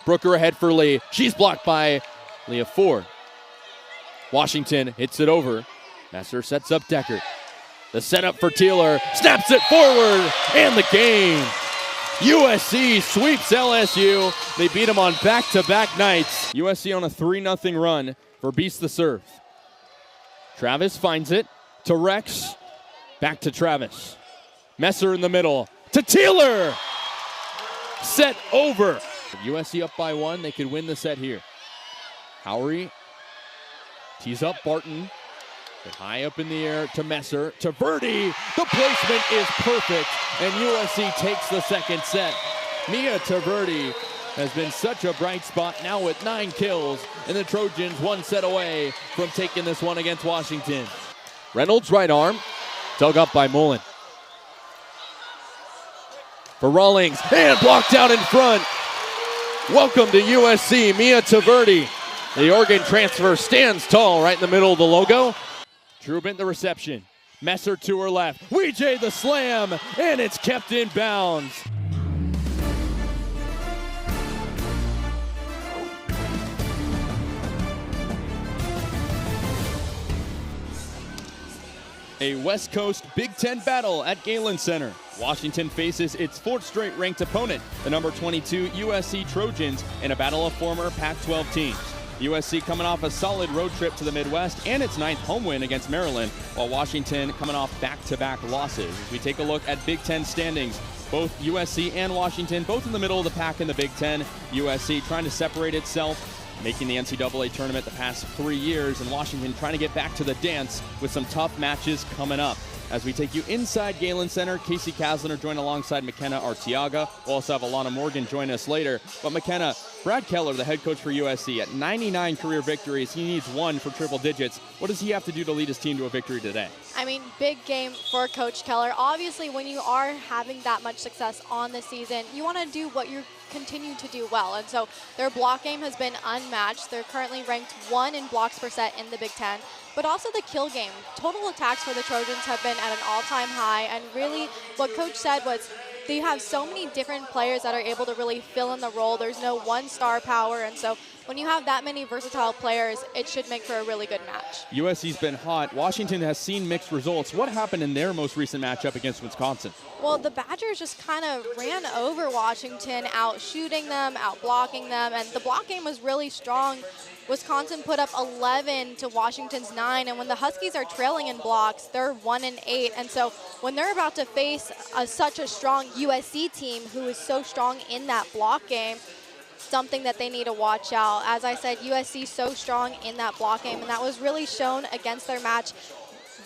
Brooker ahead for Lee. She's blocked by Leah Ford. Washington hits it over. Messer sets up Deckert. The setup for Teeler. Snaps it forward. And the game. USC sweeps LSU. They beat them on back-to-back nights. USC on a 3-0 run for Beast the Serve. Travis finds it to Rex. Back to Travis. Messer in the middle to Teeler. Set over. USC up by 1. They could win the set here. Howery tees up Barton. Get high up in the air to Messer, to Verdi. The placement is perfect, and USC takes the second set. Mia Taverdi has been such a bright spot, now with 9 kills, and the Trojans 1 set away from taking this one against Washington. Reynolds' right arm, dug up by Mullen. For Rawlings, and blocked out in front. Welcome to USC, Mia Taverdi. The Oregon transfer stands tall right in the middle of the logo. Trubin the reception. Messer to her left. Weejay the slam, and it's kept in bounds. A West Coast Big Ten battle at Galen Center. Washington faces its 4th straight ranked opponent, the number 22 USC Trojans, in a battle of former Pac-12 teams. USC coming off a solid road trip to the Midwest and its 9th home win against Maryland, while Washington coming off back-to-back losses. As we take a look at Big Ten standings, both USC and Washington, both in the middle of the pack in the Big Ten. USC trying to separate itself, making the NCAA tournament the past 3 years, and Washington trying to get back to the dance with some tough matches coming up. As we take you inside Galen Center, Kasey Kazliner joined alongside McKenna Arteaga. We'll also have Alana Morgan join us later. But McKenna, Brad Keller, the head coach for USC, at 99 career victories, he needs 1 for triple digits. What does he have to do to lead his team to a victory today? I mean, big game for Coach Keller. Obviously, when you are having that much success on the season, you want to do what you continue to do well. And so their block game has been unmatched. They're currently ranked 1 in blocks per set in the Big Ten. But also the kill game. Total attacks for the Trojans have been at an all-time high. And really what Coach said was they have so many different players that are able to really fill in the role. There's no one star power. And so when you have that many versatile players, it should make for a really good match. USC's been hot. Washington has seen mixed results. What happened in their most recent matchup against Wisconsin? Well, the Badgers just kind of ran over Washington, out shooting them, out blocking them, and the block game was really strong. Wisconsin put up 11 to Washington's 9, and when the Huskies are trailing in blocks, they're 1-8. And so when they're about to face such a strong USC team who is so strong in that block game, something that they need to watch out. As I said, USC so strong in that block game, and that was really shown against their match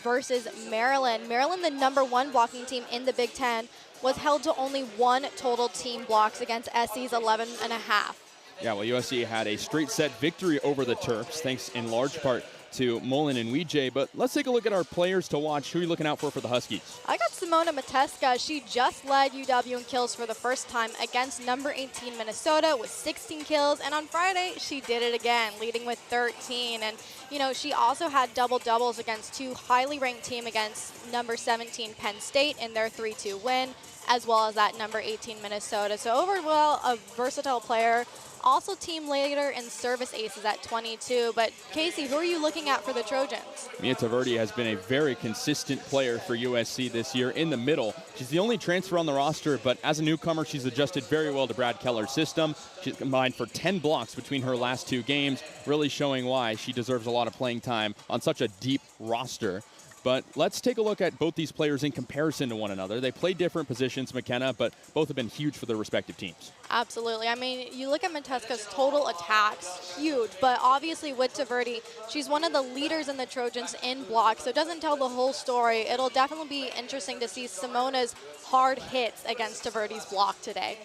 versus Maryland. Maryland, the number 1 blocking team in the Big Ten, was held to only 1 total team blocks against SC's 11.5. Yeah, well, USC had a straight set victory over the Terps, thanks in large part to Mullen and Weejay. But let's take a look at our players to watch. Who are you looking out for the Huskies? I got Simona Mateska. She just led UW in kills for the first time against number 18 Minnesota with 16 kills. And on Friday, she did it again, leading with 13. And, you know, she also had double-doubles against 2 highly ranked teams against number 17 Penn State in their 3-2 win, as well as that number 18 Minnesota. So overall, a versatile player. Also team leader in service aces at 22. But Kasey, who are you looking at for the Trojans? Mia Taverdi has been a very consistent player for USC this year in the middle. She's the only transfer on the roster, but as a newcomer, she's adjusted very well to Brad Keller's system. She's combined for 10 blocks between her last 2 games, really showing why she deserves a lot of playing time on such a deep roster. But let's take a look at both these players in comparison to one another. They play different positions, McKenna, but both have been huge for their respective teams. Absolutely. I mean, you look at Mateska's total attacks, huge. But obviously with Taverdi, she's one of the leaders in the Trojans in blocks, so it doesn't tell the whole story. It'll definitely be interesting to see Simona's hard hits against Taverdi's block today.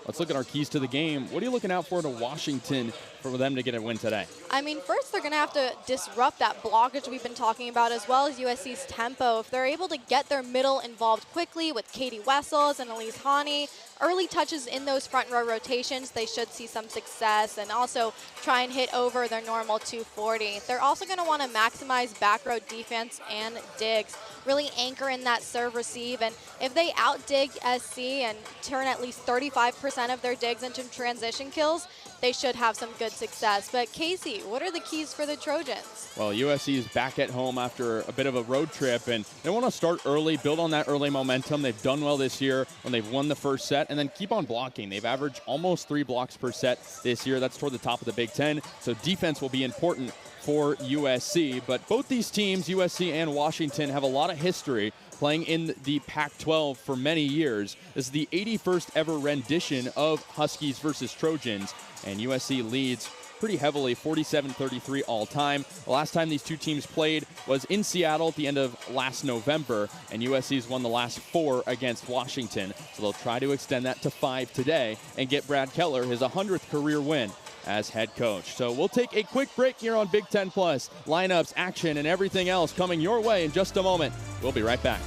Let's look at our keys to the game. What are you looking out for to Washington for them to get a win today? I mean, first they're going to have to disrupt that blockage we've been talking about, as well as USC's tempo. If they're able to get their middle involved quickly with Katie Wessels and Elise Hani, early touches in those front row rotations, they should see some success, and also try and hit over their normal 240. They're also going to want to maximize back row defense and digs, really anchor in that serve receive, and if they out dig SC and turn at least 35% 50% of their digs into transition kills, they should have some good success. But Kasey, what are the keys for the Trojans? Well, USC is back at home after a bit of a road trip, and they want to start early, build on that early momentum. They've done well this year when they've won the first set, and then keep on blocking. They've averaged almost 3 blocks per set this year. That's toward the top of the Big Ten, so defense will be important for USC. But both these teams, USC and Washington, have a lot of history playing in the Pac-12 for many years. This is the 81st ever rendition of Huskies versus Trojans, and USC leads pretty heavily, 47-33 all time. The last time these two teams played was in Seattle at the end of last November, and USC's won the last 4 against Washington. So they'll try to extend that to 5 today and get Brad Keller his 100th career win as head coach. So we'll take a quick break here on Big Ten Plus. Lineups, action, and everything else coming your way in just a moment. We'll be right back.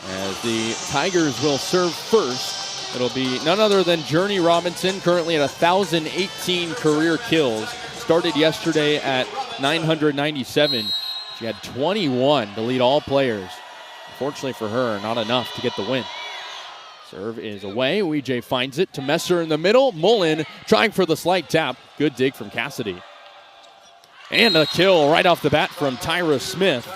As the Tigers will serve first, it'll be none other than Journey Robinson, currently at 1,018 career kills. Started yesterday at 997. She had 21 to lead all players. Unfortunately for her, not enough to get the win. Serve is away. Weijie finds it to Messer in the middle. Mullen trying for the slight tap. Good dig from Cassidy. And a kill right off the bat from Tyra Smith.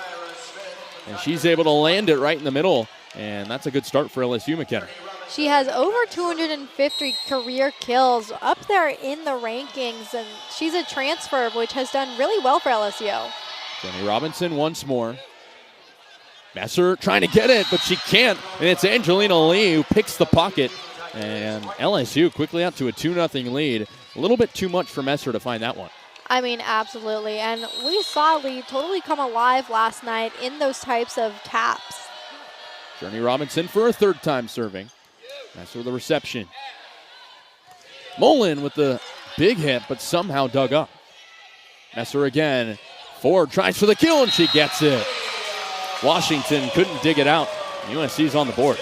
And she's able to land it right in the middle. And that's a good start for LSU, McKenna. She has over 250 career kills, up there in the rankings, and she's a transfer, which has done really well for LSU. Journey Robinson once more. Messer trying to get it, but she can't, and it's Angelina Lee who picks the pocket. And LSU quickly out to a 2-0 lead. A little bit too much for Messer to find that one. I mean, absolutely. And we saw Lee totally come alive last night in those types of taps. Journey Robinson for a third time serving. Messer with the reception. Mullen with the big hit, but somehow dug up. Messer again. Ford tries for the kill, and she gets it. Washington couldn't dig it out. USC's on the board.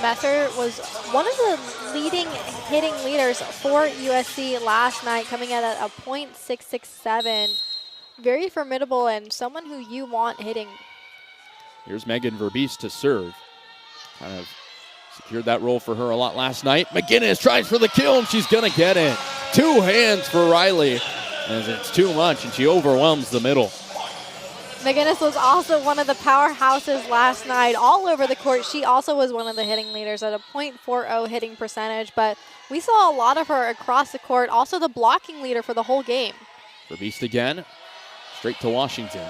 Messer was one of the leading hitting leaders for USC last night, coming in at a .667. Very formidable and someone who you want hitting. Here's Megan Verbeest to serve. Kind of secured that role for her a lot last night. McGinnis tries for the kill, and she's going to get it. 2 hands for Riley, as it's too much, and she overwhelms the middle. McGinnis was also one of the powerhouses last night all over the court. She also was one of the hitting leaders at a .40 hitting percentage, but we saw a lot of her across the court, also the blocking leader for the whole game. Verbeest again, straight to Washington.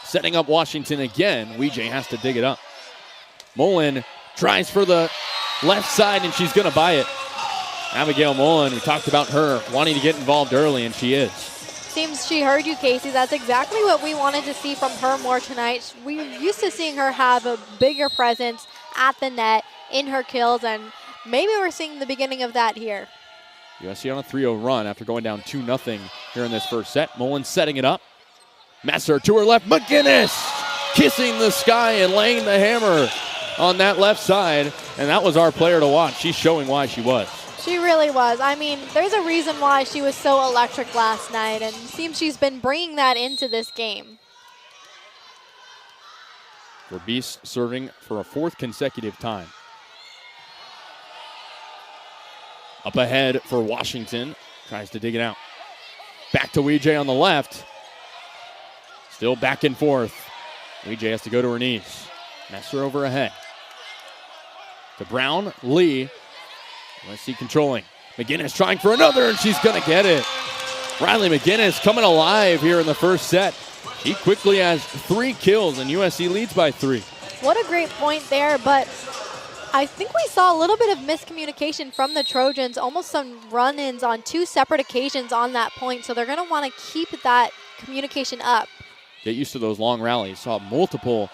Setting up Washington again. Weijie has to dig it up. Mullen tries for the left side, and she's going to buy it. Abigail Mullen, we talked about her wanting to get involved early, and she is. Seems she heard you, Kasey. That's exactly what we wanted to see from her more tonight. We're used to seeing her have a bigger presence at the net in her kills, and maybe we're seeing the beginning of that here. USC on a 3-0 run after going down 2-0 here in this first set. Mullen setting it up. Messer to her left. McGinnis kissing the sky and laying the hammer on that left side, and that was our player to watch. She's showing why she was. She really was. I mean, there's a reason why she was so electric last night, and it seems she's been bringing that into this game. Verbeest serving for a 4th consecutive time. Up ahead for Washington. Tries to dig it out. Back to Weijie on the left. Still back and forth. Weijie has to go to her knees. Messer over ahead. To Brown, Lee. USC controlling. McGinnis trying for another, and she's going to get it. Riley McGinnis coming alive here in the first set. She quickly has 3 kills, and USC leads by 3. What a great point there, but I think we saw a little bit of miscommunication from the Trojans, almost some run-ins on 2 separate occasions on that point, so they're going to want to keep that communication up. Get used to those long rallies. Saw multiple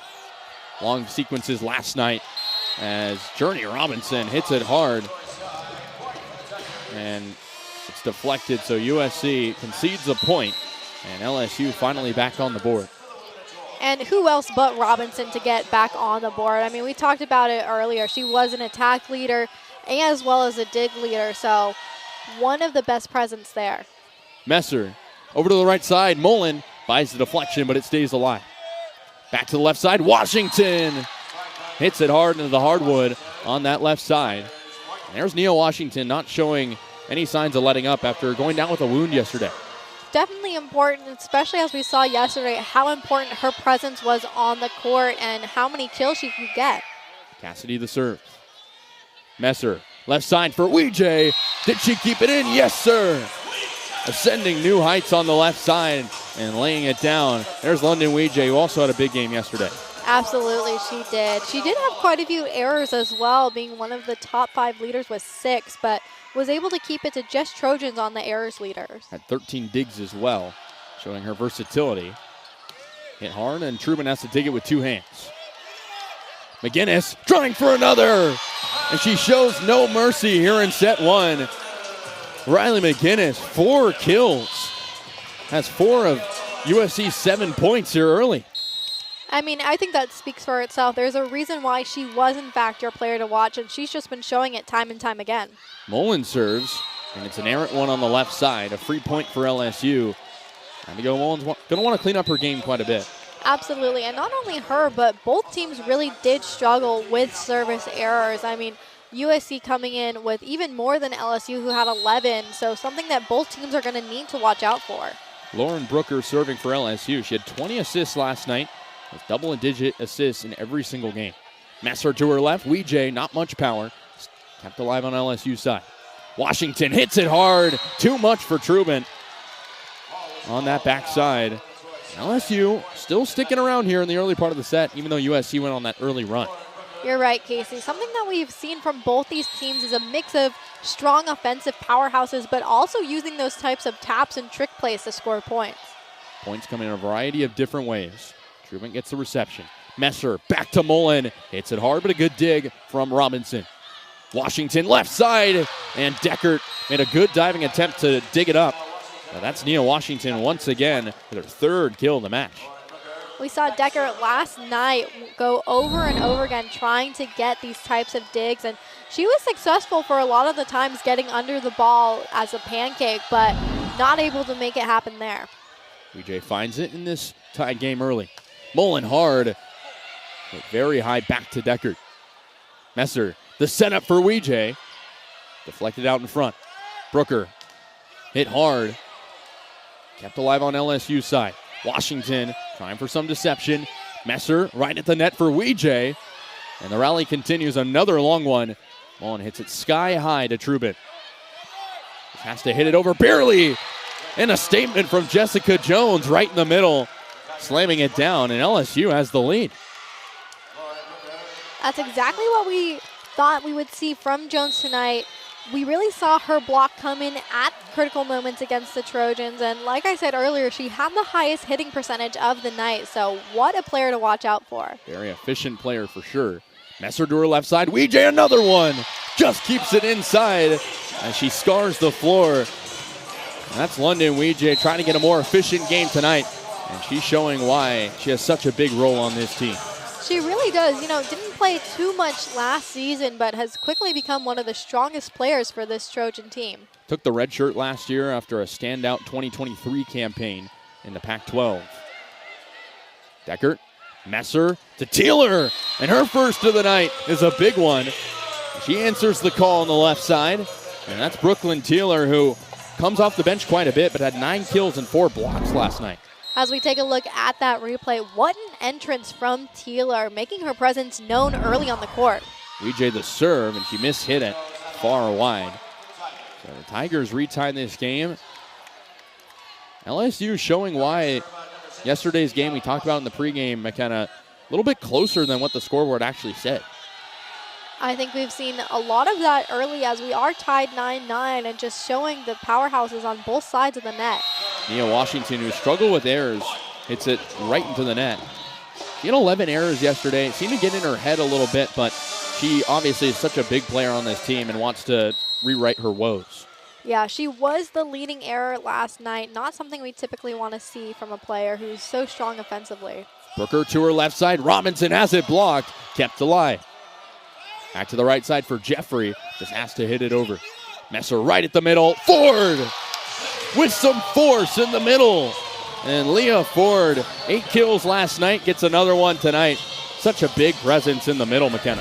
long sequences last night as Journey Robinson hits it hard. And it's deflected, so USC concedes a point, and LSU finally back on the board. And who else but Robinson to get back on the board? I mean, we talked about it earlier. She was an attack leader as well as a dig leader, so one of the best presents there. Messer over to the right side. Mullen buys the deflection, but it stays alive. Back to the left side. Washington hits it hard into the hardwood on that left side. And there's Nia Washington not showing any signs of letting up after going down with a wound yesterday. Definitely important, especially as we saw yesterday, how important her presence was on the court and how many kills she could get. Cassidy the serve. Messer, left side for Weejay. Did she keep it in? Yes, sir. Ascending new heights on the left side and laying it down. There's London Weejay, who also had a big game yesterday. Absolutely, she did. She did have quite a few errors as well, being one of the top 5 leaders with 6, but was able to keep it to just Trojans on the errors leaders. Had 13 digs as well, showing her versatility. Hit hard, and Truman has to dig it with 2 hands. McGinnis trying for another, and she shows no mercy here in set 1. Riley McGinnis, 4 kills. Has 4 of USC's 7 points here early. I mean, I think that speaks for itself. There's a reason why she was, in fact, your player to watch, and she's just been showing it time and time again. Mullen serves, and it's an errant one on the left side. A free point for LSU. Time to go. Mullen's going to want to clean up her game quite a bit. Absolutely, and not only her, but both teams really did struggle with service errors. I mean, USC coming in with even more than LSU, who had 11, so something that both teams are going to need to watch out for. Lauren Brooker serving for LSU. She had 20 assists last night, with double-digit assists in every single game. Messer to her left. Weejay, not much power. Kept alive on LSU side. Washington hits it hard. Too much for Truman on that backside. LSU still sticking around here in the early part of the set, even though USC went on that early run. You're right, Kasey. Something that we've seen from both these teams is a mix of strong offensive powerhouses, but also using those types of taps and trick plays to score points. Points come in a variety of different ways. Truman gets the reception. Messer back to Mullen. Hits it hard, but a good dig from Robinson. Washington left side, and Deckert made a good diving attempt to dig it up. Now that's Nia Washington once again with her 3rd kill of the match. We saw Deckert last night go over and over again trying to get these types of digs, and she was successful for a lot of the times getting under the ball as a pancake, but not able to make it happen there. Weejay finds it in this tied game early. Mullen hard, but very high back to Deckert. Messer, the setup for Weejay. Deflected out in front. Brooker hit hard. Kept alive on LSU side. Washington trying for some deception. Messer right at the net for Weejay. And the rally continues. Another long one. Mullen hits it sky high to Truman. Just has to hit it over barely. And a statement from Jessica Jones right in the middle. Slamming it down, and LSU has the lead. That's exactly what we thought we would see from Jones tonight. We really saw her block come in at critical moments against the Trojans, and like I said earlier, she had the highest hitting percentage of the night, so what a player to watch out for. Very efficient player for sure. Messer to her left side. Weejay, another one. Just keeps it inside as she scars the floor. And that's London Weejay trying to get a more efficient game tonight. And she's showing why she has such a big role on this team. She really does. You know, didn't play too much last season, but has quickly become one of the strongest players for this Trojan team. Took the red shirt last year after a standout 2023 campaign in the Pac-12. Deckert, Messer to Teeler, and her first of the night is a big one. She answers the call on the left side, and that's Brooklyn Teeler, who comes off the bench quite a bit, but had 9 kills and 4 blocks last night. As we take a look at that replay, what an entrance from Teeler, making her presence known early on the court. Weejay the serve, and she mishit it far wide. So the Tigers retie this game. LSU showing why yesterday's game we talked about in the pregame, McKenna, a little bit closer than what the scoreboard actually said. I think we've seen a lot of that early as we are tied 9-9 and just showing the powerhouses on both sides of the net. Nia Washington, who struggled with errors, hits it right into the net. She had 11 errors yesterday. It seemed to get in her head a little bit, but she obviously is such a big player on this team and wants to rewrite her woes. Yeah, she was the leading error last night. Not something we typically want to see from a player who's so strong offensively. Brooker to her left side. Robinson has it blocked. Kept alive. Back to the right side for Jeffrey. Just has to hit it over. Messer right at the middle. Ford with some force in the middle. And Leah Ford, 8 kills last night, gets another one tonight. Such a big presence in the middle, McKenna.